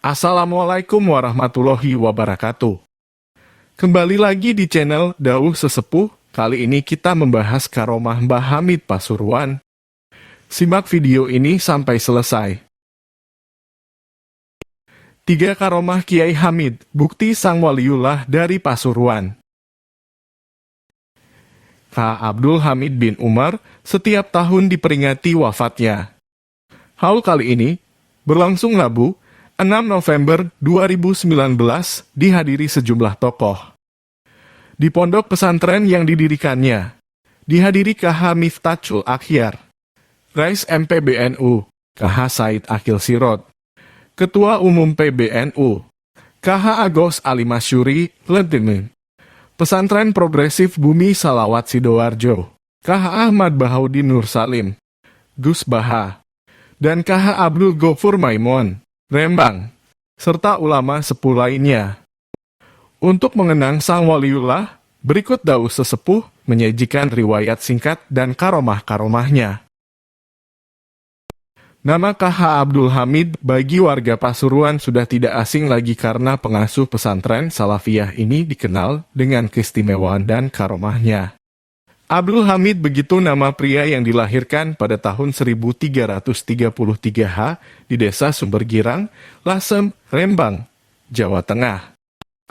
Assalamualaikum warahmatullahi wabarakatuh. Kembali lagi di channel Dauh Sesepuh. Kali ini kita membahas karomah Mbah Hamid Pasuruan. Simak video ini sampai selesai. 3 karomah Kiai Hamid, bukti sang waliullah dari Pasuruan. K. Abdul Hamid bin Umar setiap tahun diperingati wafatnya. Haul kali ini berlangsung Rabu, 6 November 2019, dihadiri sejumlah tokoh. Di pondok pesantren yang didirikannya, dihadiri KH Miftahul Akhyar, Rais MPBNU, KH Said Akil Sirot, Ketua Umum PBNU, KH Agos Ali Masyuri, Lentini, Pesantren Progresif Bumi Salawat Sidoarjo, KH Ahmad Bahaudin Nur Salim, Gus Baha, dan KH Abdul Ghafur Maimun, Rembang, serta ulama sepuh lainnya. Untuk mengenang sang waliullah, berikut Dauh Sesepuh menyajikan riwayat singkat dan karomah-karomahnya. Nama KH Abdul Hamid bagi warga Pasuruan sudah tidak asing lagi karena pengasuh pesantren Salafiyah ini dikenal dengan keistimewaan dan karomahnya. Abdul Hamid begitu nama pria yang dilahirkan pada tahun 1333H di desa Sumbergirang, Lasem, Rembang, Jawa Tengah.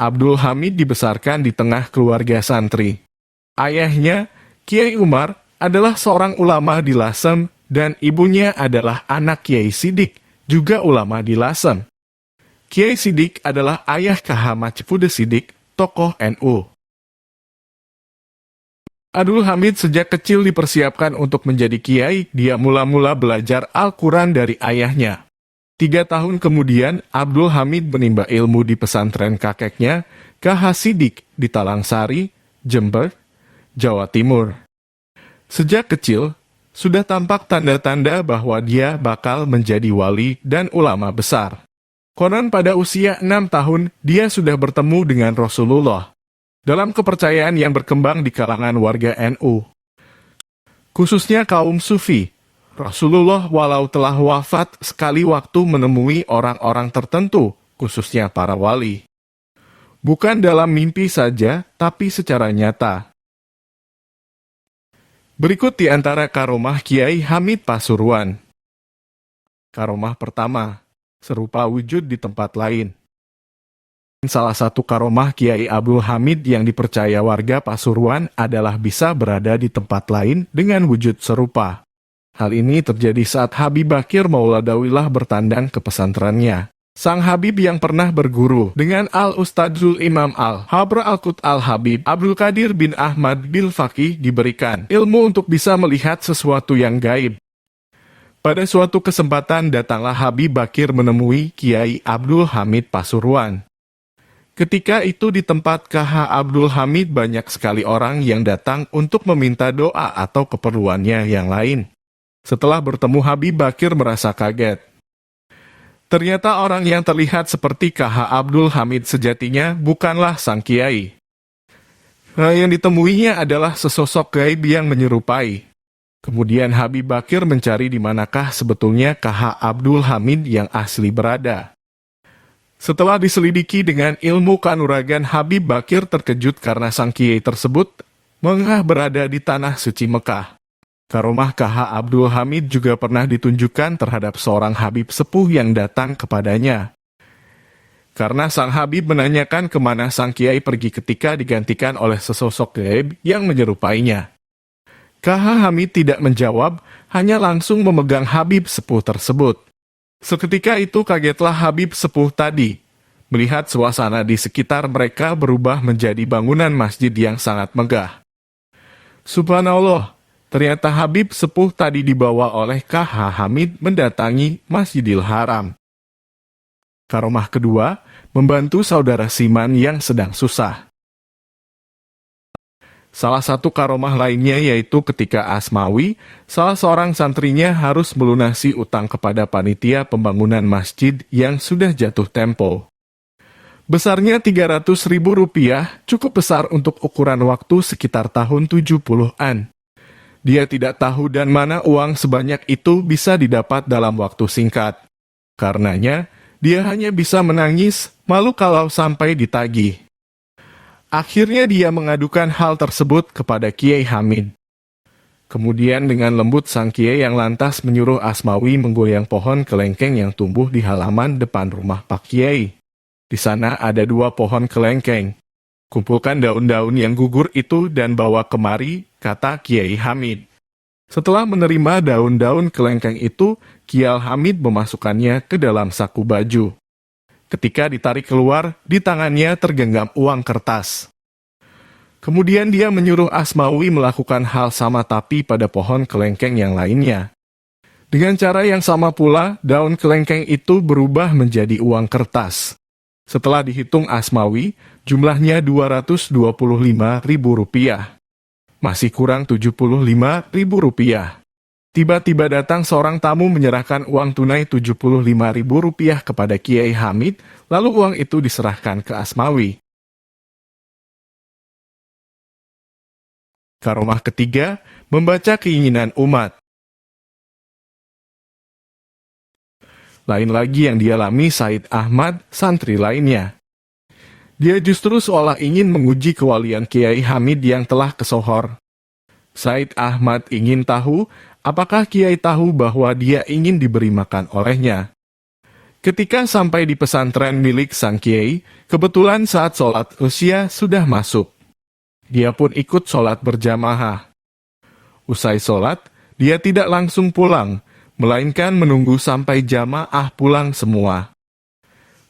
Abdul Hamid dibesarkan di tengah keluarga santri. Ayahnya, Kiai Umar, adalah seorang ulama di Lasem dan ibunya adalah anak Kiai Sidik, juga ulama di Lasem. Kiai Sidik adalah ayah KH Macepude Sidik, tokoh NU. Abdul Hamid sejak kecil dipersiapkan untuk menjadi kiai. Dia mula-mula belajar Al-Quran dari ayahnya. 3 tahun kemudian, Abdul Hamid menimba ilmu di pesantren kakeknya, KH Sidik, di Talangsari, Jember, Jawa Timur. Sejak kecil, sudah tampak tanda-tanda bahwa dia bakal menjadi wali dan ulama besar. Konon pada usia 6 tahun, dia sudah bertemu dengan Rasulullah. Dalam kepercayaan yang berkembang di kalangan warga NU, khususnya kaum Sufi, Rasulullah walau telah wafat sekali waktu menemui orang-orang tertentu, khususnya para wali. Bukan dalam mimpi saja, tapi secara nyata. Berikut di antara karomah Kiai Hamid Pasuruan. Karomah pertama, serupa wujud di tempat lain. Salah satu karomah Kiai Abdul Hamid yang dipercaya warga Pasuruan adalah bisa berada di tempat lain dengan wujud serupa. Hal ini terjadi saat Habib Bakir Mauladawillah bertandang ke pesantrennya. Sang Habib yang pernah berguru dengan Al-Ustadzul Imam Al-Habra Al-Qut Al-Habib Abdul Qadir bin Ahmad Bil Faqih diberikan ilmu untuk bisa melihat sesuatu yang gaib. Pada suatu kesempatan datanglah Habib Bakir menemui Kiai Abdul Hamid Pasuruan. Ketika itu di tempat KH Abdul Hamid banyak sekali orang yang datang untuk meminta doa atau keperluannya yang lain. Setelah bertemu Habib Bakir merasa kaget. Ternyata orang yang terlihat seperti KH Abdul Hamid sejatinya bukanlah sang kiai. Yang ditemuinya adalah sesosok gaib yang menyerupai. Kemudian Habib Bakir mencari di manakah sebetulnya KH Abdul Hamid yang asli berada. Setelah diselidiki dengan ilmu kanuragan, Habib Bakir terkejut karena sang kiai tersebut mengah berada di tanah suci Mekah. Karomah KH Abdul Hamid juga pernah ditunjukkan terhadap seorang Habib sepuh yang datang kepadanya. Karena sang Habib menanyakan kemana sang kiai pergi ketika digantikan oleh sesosok gaib yang menyerupainya. KH Hamid tidak menjawab, hanya langsung memegang Habib sepuh tersebut. Seketika itu kagetlah Habib sepuh tadi, melihat suasana di sekitar mereka berubah menjadi bangunan masjid yang sangat megah. Subhanallah, ternyata Habib sepuh tadi dibawa oleh KH Hamid mendatangi Masjidil Haram. Karomah kedua, membantu saudara Siman yang sedang susah. Salah satu karomah lainnya yaitu ketika Asmawi, salah seorang santrinya harus melunasi utang kepada panitia pembangunan masjid yang sudah jatuh tempo. Besarnya Rp300.000, cukup besar untuk ukuran waktu sekitar tahun 70-an. Dia tidak tahu dan mana uang sebanyak itu bisa didapat dalam waktu singkat. Karenanya, Dia hanya bisa menangis, malu kalau sampai ditagih. Akhirnya dia mengadukan hal tersebut kepada Kiai Hamid. Kemudian dengan lembut sang Kiai yang lantas menyuruh Asmawi menggoyang pohon kelengkeng yang tumbuh di halaman depan rumah Pak Kiai. Di sana ada 2 pohon kelengkeng. Kumpulkan daun-daun yang gugur itu dan bawa kemari, kata Kiai Hamid. Setelah menerima daun-daun kelengkeng itu, Kiai Hamid memasukkannya ke dalam saku baju. Ketika ditarik keluar, di tangannya tergenggam uang kertas. Kemudian dia menyuruh Asmawi melakukan hal sama tapi pada pohon kelengkeng yang lainnya. Dengan cara yang sama pula, daun kelengkeng itu berubah menjadi uang kertas. Setelah dihitung Asmawi, jumlahnya Rp225.000. Masih kurang Rp75.000. Tiba-tiba datang seorang tamu menyerahkan uang tunai Rp75.000 kepada Kiai Hamid, lalu uang itu diserahkan ke Asmawi. Karomah ketiga, membaca keinginan umat. Lain lagi yang dialami Said Ahmad, santri lainnya. Dia justru seolah ingin menguji kewalian Kiai Hamid yang telah kesohor. Said Ahmad ingin tahu apakah Kiai tahu bahwa dia ingin diberi makan olehnya. Ketika sampai di pesantren milik sang Kiai, kebetulan saat sholat usia sudah masuk. Dia pun ikut sholat berjamaah. Usai sholat, dia tidak langsung pulang, melainkan menunggu sampai jamaah pulang semua.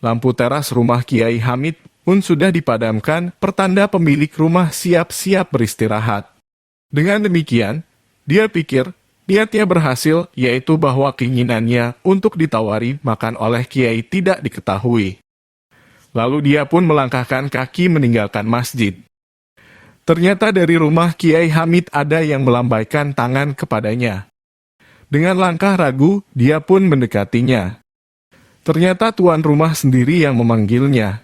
Lampu teras rumah Kiai Hamid pun sudah dipadamkan, pertanda pemilik rumah siap-siap beristirahat. Dengan demikian, dia pikir niatnya berhasil, yaitu bahwa keinginannya untuk ditawari makan oleh Kiai tidak diketahui. Lalu dia pun melangkahkan kaki meninggalkan masjid. Ternyata dari rumah Kiai Hamid ada yang melambaikan tangan kepadanya. Dengan langkah ragu, dia pun mendekatinya. Ternyata tuan rumah sendiri yang memanggilnya.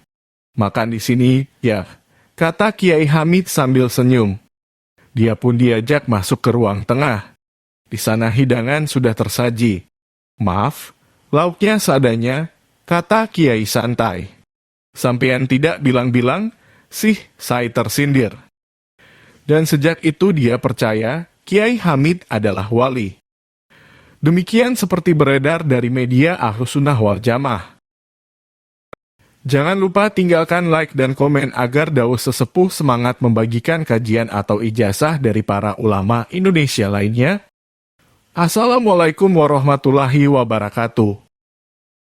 Makan di sini, ya, kata Kiai Hamid sambil senyum. Dia pun diajak masuk ke ruang tengah. Di sana hidangan sudah tersaji. Maaf, lauknya seadanya, kata Kiai santai. Sampean tidak bilang-bilang, sih, saya tersindir. Dan sejak itu dia percaya Kiai Hamid adalah wali. Demikian seperti beredar dari media Ahlussunnah wal Jamaah. Jangan lupa tinggalkan like dan komen agar Daus Sesepuh semangat membagikan kajian atau ijazah dari para ulama Indonesia lainnya. Assalamualaikum warahmatullahi wabarakatuh.